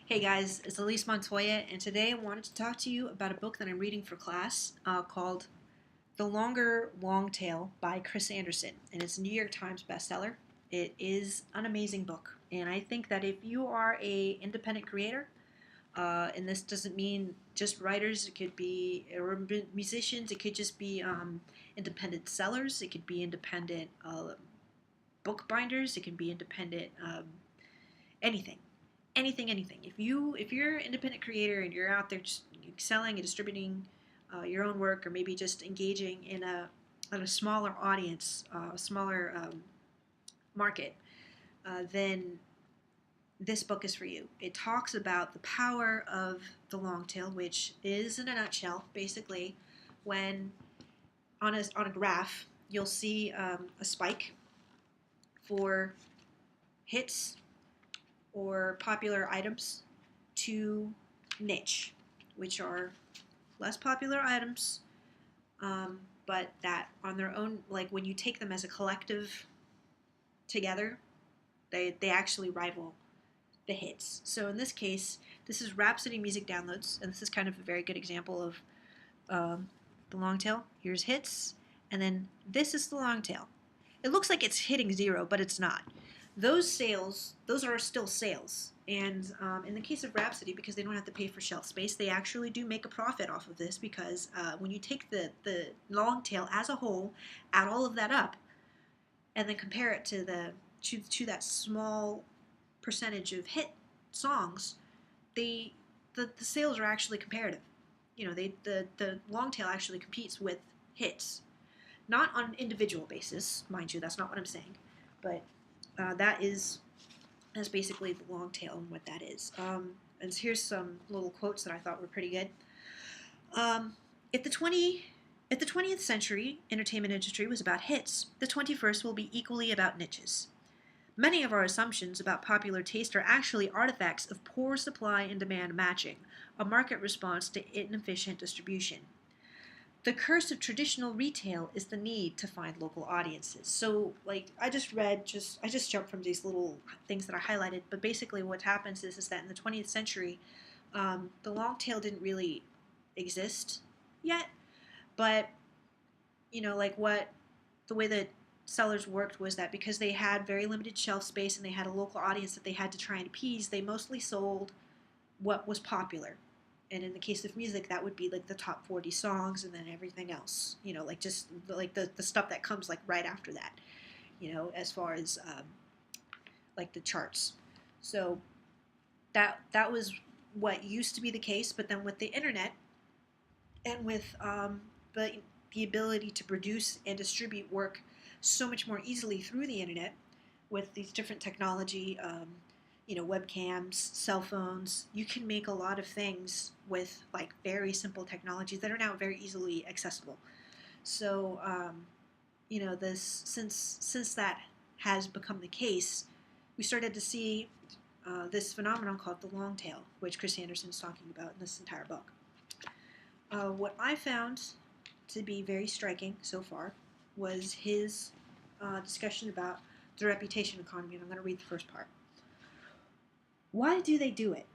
Hey guys, it's Elise Montoya, and today I wanted to talk to you about a book that I'm reading for class called The Longer Long Tail by Chris Anderson, and it's a New York Times bestseller. It is an amazing book, and I think that if you are a independent creator, and this doesn't mean just writers, it could be or musicians, it could just be independent sellers, it could be independent book binders, it can be independent anything anything. If you're an independent creator and you're out there just selling and distributing your own work, or maybe just engaging in a smaller audience, a smaller market, then this book is for you. It talks about the power of the long tail, which is, in a nutshell, basically when on a graph you'll see a spike for hits or popular items to niche, which are less popular items, but that on their own, like when you take them as a collective together, they actually rival the hits. So in this case, this is Rhapsody Music Downloads, and this is kind of a very good example of the long tail. Here's hits, and then this is the long tail. It looks like it's hitting zero, but it's not. Those sales, those are still sales. And in the case of Rhapsody, because they don't have to pay for shelf space, they actually do make a profit off of this because when you take the long tail as a whole, add all of that up, and then compare it to that small percentage of hit songs, the sales are actually comparative. You know, the long tail actually competes with hits, not on an individual basis, mind you. That's not what I'm saying, but that's basically the long tail and what that is. And here's some little quotes that I thought were pretty good. Um, if the 20th century entertainment industry was about hits, the 21st will be equally about niches. Many of our assumptions about popular taste are actually artifacts of poor supply and demand matching, a market response to inefficient distribution. The curse of traditional retail is the need to find local audiences. So, like, I just jumped from these little things that I highlighted, but basically what happens is that in the 20th century, the long tail didn't really exist yet, but, like the way that sellers worked was that because they had very limited shelf space and they had a local audience that they had to try and appease, they mostly sold what was popular. And in the case of music, that would be like the top 40 songs and then everything else, like just like the stuff that comes like right after that, as far as like the charts. So that was what used to be the case, but then with the internet and with the ability to produce and distribute work so much more easily through the internet with these different technology, webcams, cell phones. You can make a lot of things with like very simple technologies that are now very easily accessible. So, this since that has become the case, we started to see this phenomenon called the long tail, which Chris Anderson is talking about in this entire book. What I found to be very striking so far was his discussion about the reputation economy, and I'm going to read the first part. Why do they do it?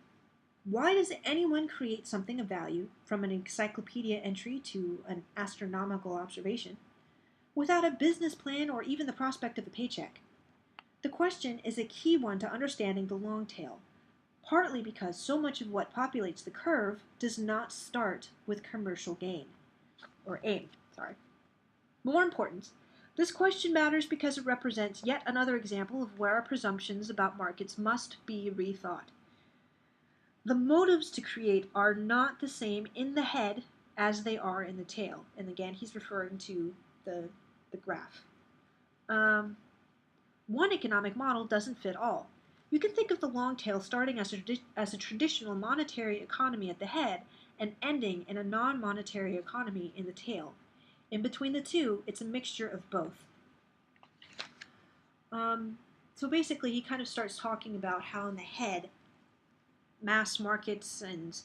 Why does anyone create something of value, from an encyclopedia entry to an astronomical observation, without a business plan or even the prospect of a paycheck? The question is a key one to understanding the long tail, partly because so much of what populates the curve does not start with commercial gain, or aim, sorry. More important, this question matters because it represents yet another example of where our presumptions about markets must be rethought. The motives to create are not the same in the head as they are in the tail. And again, he's referring to the graph. One economic model doesn't fit all. You can think of the long tail starting as a traditional monetary economy at the head and ending in a non-monetary economy in the tail. In between the two, it's a mixture of both. So basically, he kind of starts talking about how in the head, mass markets and,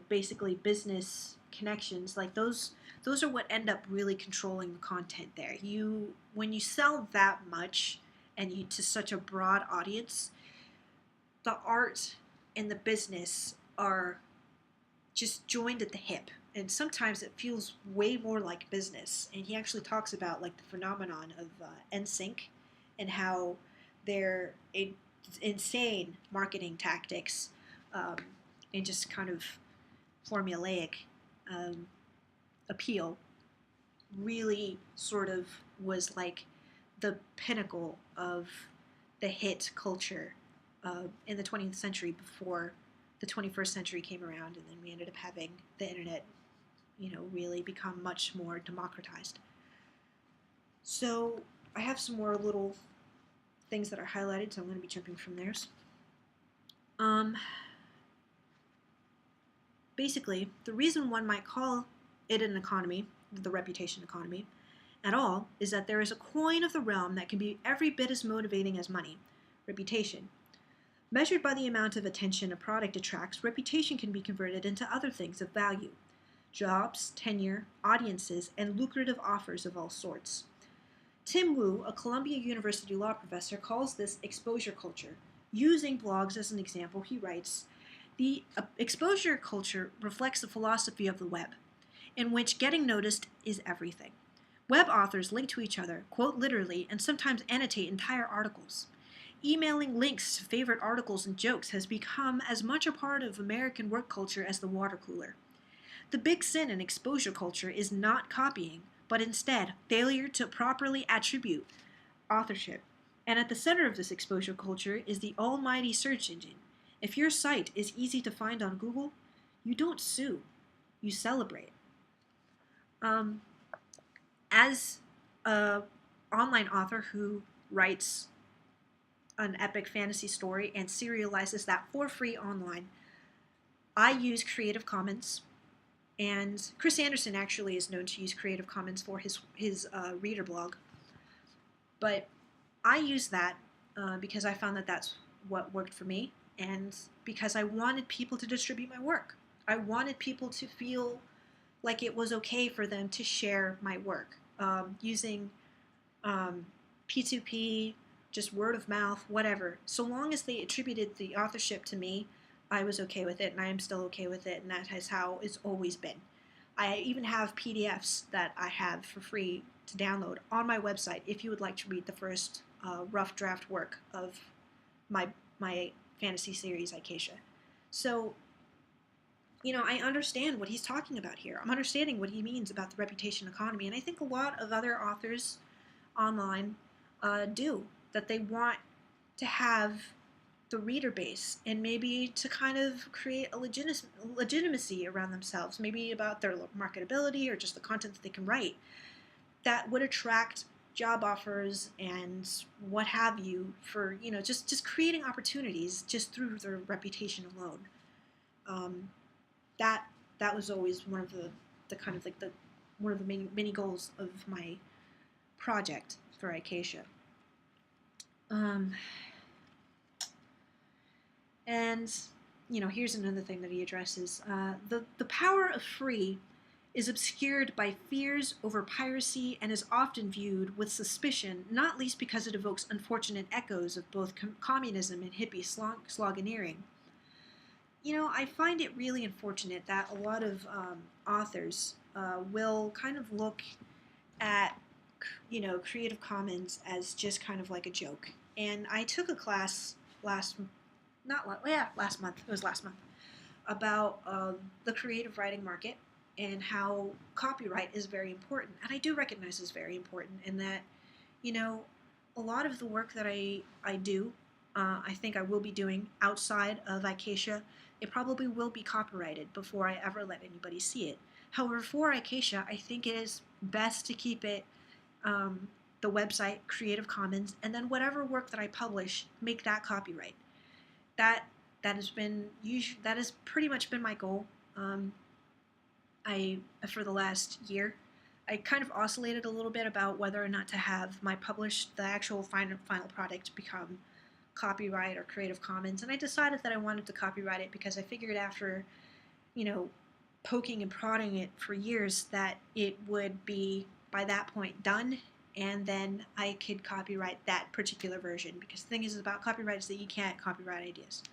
basically business connections, like those are what end up really controlling the content there. When you sell that much and to such a broad audience, the art and the business are just joined at the hip, and sometimes it feels way more like business. And he actually talks about like the phenomenon of NSYNC and how their insane marketing tactics and just kind of formulaic um, appeal really sort of was like the pinnacle of the hit culture in the 20th century before the 21st century came around, and then we ended up having the internet, really become much more democratized. So I have some more little things that are highlighted, so I'm going to be jumping from theirs. Basically, the reason one might call it an economy, the reputation economy, at all, is that there is a coin of the realm that can be every bit as motivating as money, reputation. Measured by the amount of attention a product attracts, reputation can be converted into other things of value: jobs, tenure, audiences, and lucrative offers of all sorts. Tim Wu, a Columbia University law professor, calls this exposure culture. Using blogs as an example, he writes, "The exposure culture reflects the philosophy of the web, in which getting noticed is everything. Web authors link to each other, quote literally, and sometimes annotate entire articles. Emailing links to favorite articles and jokes has become as much a part of American work culture as the water cooler. The big sin in exposure culture is not copying, but instead failure to properly attribute authorship. And at the center of this exposure culture is the almighty search engine. If your site is easy to find on Google, you don't sue, you celebrate." As an online author who writes an epic fantasy story and serializes that for free online, I use Creative Commons, and Chris Anderson actually is known to use Creative Commons for his reader blog. But I use that because I found that that's what worked for me, and because I wanted people to distribute my work. I wanted people to feel like it was okay for them to share my work using P2P, just word of mouth, whatever. So long as they attributed the authorship to me, I was okay with it, and I am still okay with it, and that is how it's always been. I even have PDFs that I have for free to download on my website if you would like to read the first rough draft work of my fantasy series, Eikasia. So, I understand what he's talking about here. I'm understanding what he means about the reputation economy, and I think a lot of other authors online do, that they want to have the reader base and maybe to kind of create a legitimacy around themselves, maybe about their marketability or just the content that they can write that would attract job offers and what have you for, just creating opportunities just through their reputation alone. That was always one of the kind of like one of the many goals of my project for Eikasia. And here's another thing that he addresses: the power of free is obscured by fears over piracy and is often viewed with suspicion, not least because it evokes unfortunate echoes of both communism and hippie sloganeering. I find it really unfortunate that a lot of authors will kind of look at, Creative Commons as just kind of like a joke. And I took a class last month, it was last month, about the creative writing market and how copyright is very important. And I do recognize it's very important, and that, a lot of the work that I do, I think I will be doing outside of Eikasia, it probably will be copyrighted before I ever let anybody see it. However, for Eikasia, I think it is best to keep it the website, Creative Commons, and then whatever work that I publish, make that copyright. That has pretty much been my goal. For the last year, I kind of oscillated a little bit about whether or not to have the actual final product become copyright or Creative Commons, and I decided that I wanted to copyright it because I figured after, poking and prodding it for years that it would be, by that point, done and then I could copyright that particular version. Because the thing is about copyright is that you can't copyright ideas.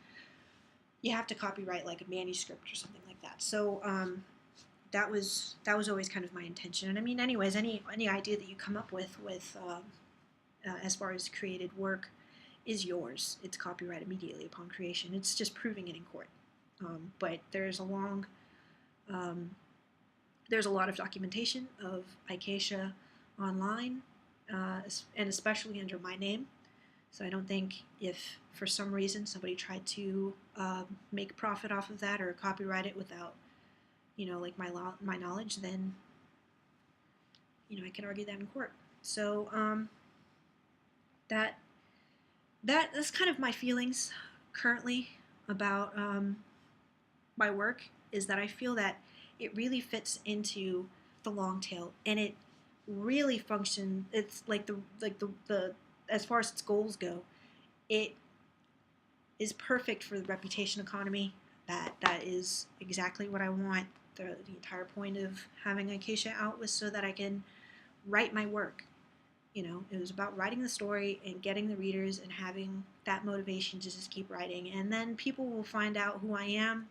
You have to copyright like a manuscript or something like that. So that was always kind of my intention. And I mean, anyways, any idea that you come up with as far as created work is yours. It's copyright immediately upon creation. It's just proving it in court. But there's a lot of documentation of Eikasia online, and especially under my name. So I don't think if for some reason somebody tried to make a profit off of that or copyright it without, like my knowledge, then, I can argue that in court. So that's kind of my feelings currently about my work, is that I feel that it really fits into the long tail, and it really functions. It's like the as far as its goals go, it is perfect for the reputation economy. That is exactly what I want. The entire point of having Eikasia out was so that I can write my work. It was about writing the story and getting the readers and having that motivation to just keep writing. And then people will find out who I am.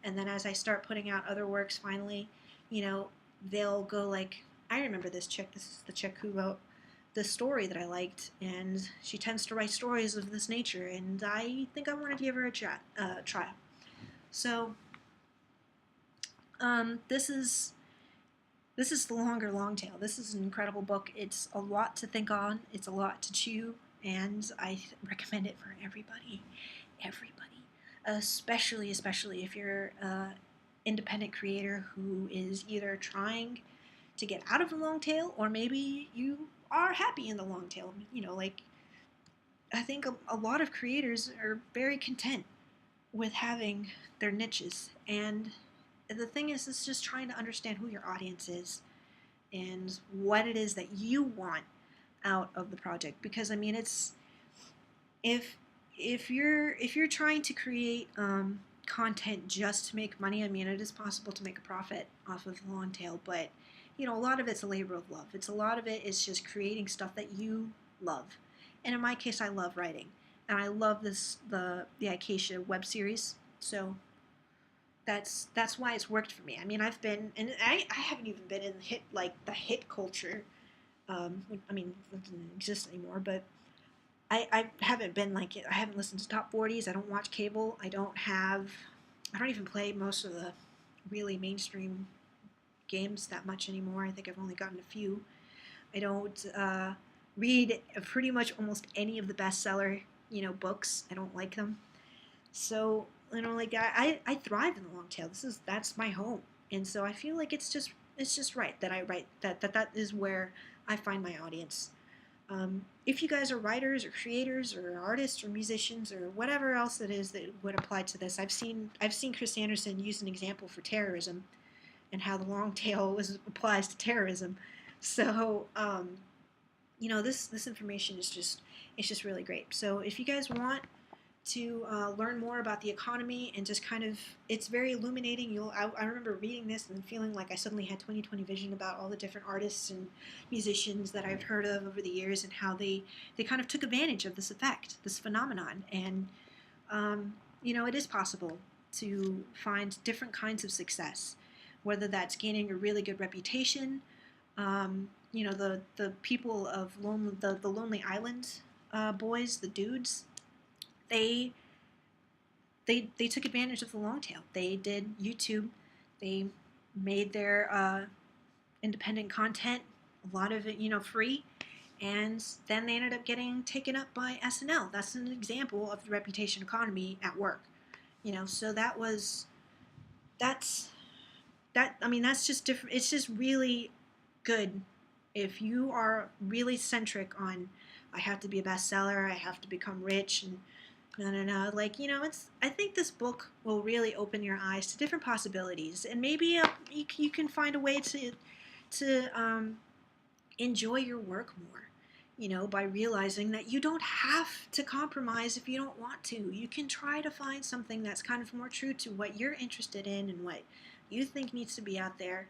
And then as I start putting out other works, finally, they'll go like, I remember this chick. This is the chick who wrote the story that I liked, and she tends to write stories of this nature, and I think I want to give her a try. So this is the longer long tail. This is an incredible book. It's a lot to think on. It's a lot to chew, and I recommend it for everybody, especially if you're an independent creator who is either trying to get out of the long tail, or maybe you are happy in the long tail. I think a lot of creators are very content with having their niches, and the thing is, it's just trying to understand who your audience is and what it is that you want out of the project. Because I mean, it's if you're trying to create content just to make money, I mean, it is possible to make a profit off of the long tail, but a lot of it's a labor of love. A lot of it is just creating stuff that you love. And in my case, I love writing, and I love the Eikasia web series. So that's why it's worked for me. I mean, I haven't even been in the hit culture. I mean, it doesn't exist anymore, but I haven't been I haven't listened to top 40s. I don't watch cable. I don't even play most of the really mainstream games that much anymore. I think I've only gotten a few. I don't read pretty much almost any of the bestseller books. I don't like them. So I thrive in the long tail. That's my home, and so I feel like it's just right that I write that is where I find my audience. If you guys are writers or creators or artists or musicians or whatever else it is that would apply to this, I've seen Chris Anderson use an example for terrorism and how the long tail applies to terrorism. So this information is just really great. So if you guys want to learn more about the economy and just kind of, it's very illuminating. I remember reading this and feeling like I suddenly had 20/20 vision about all the different artists and musicians that I've heard of over the years, and how they kind of took advantage of this effect, this phenomenon. And it is possible to find different kinds of success, whether that's gaining a really good reputation. The people of the Lonely Island boys, the dudes, they took advantage of the long tail. They did YouTube. They made their independent content, a lot of it, free, and then they ended up getting taken up by SNL. That's an example of the reputation economy at work. So that's just different. It's just really good if you are really centric on, I have to be a bestseller, I have to become rich, and no. I think this book will really open your eyes to different possibilities, and maybe you can find a way to enjoy your work more, by realizing that you don't have to compromise if you don't want to. You can try to find something that's kind of more true to what you're interested in and what you think needs to be out there,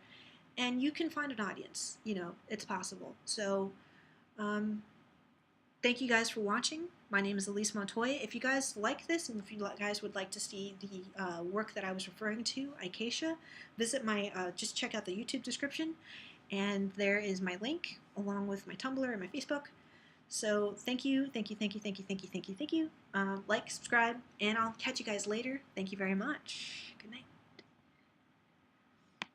and you can find an audience. It's possible. So Thank you guys for watching. My name is Illise Montoya. If you guys like this, and if you guys would like to see the work that I was referring to, Eikasia, visit my, just check out the YouTube description, and there is my link, along with my Tumblr and my Facebook. So thank you, thank you, thank you, thank you, thank you, thank you, thank you. Like, subscribe, and I'll catch you guys later. Thank you very much. Good night.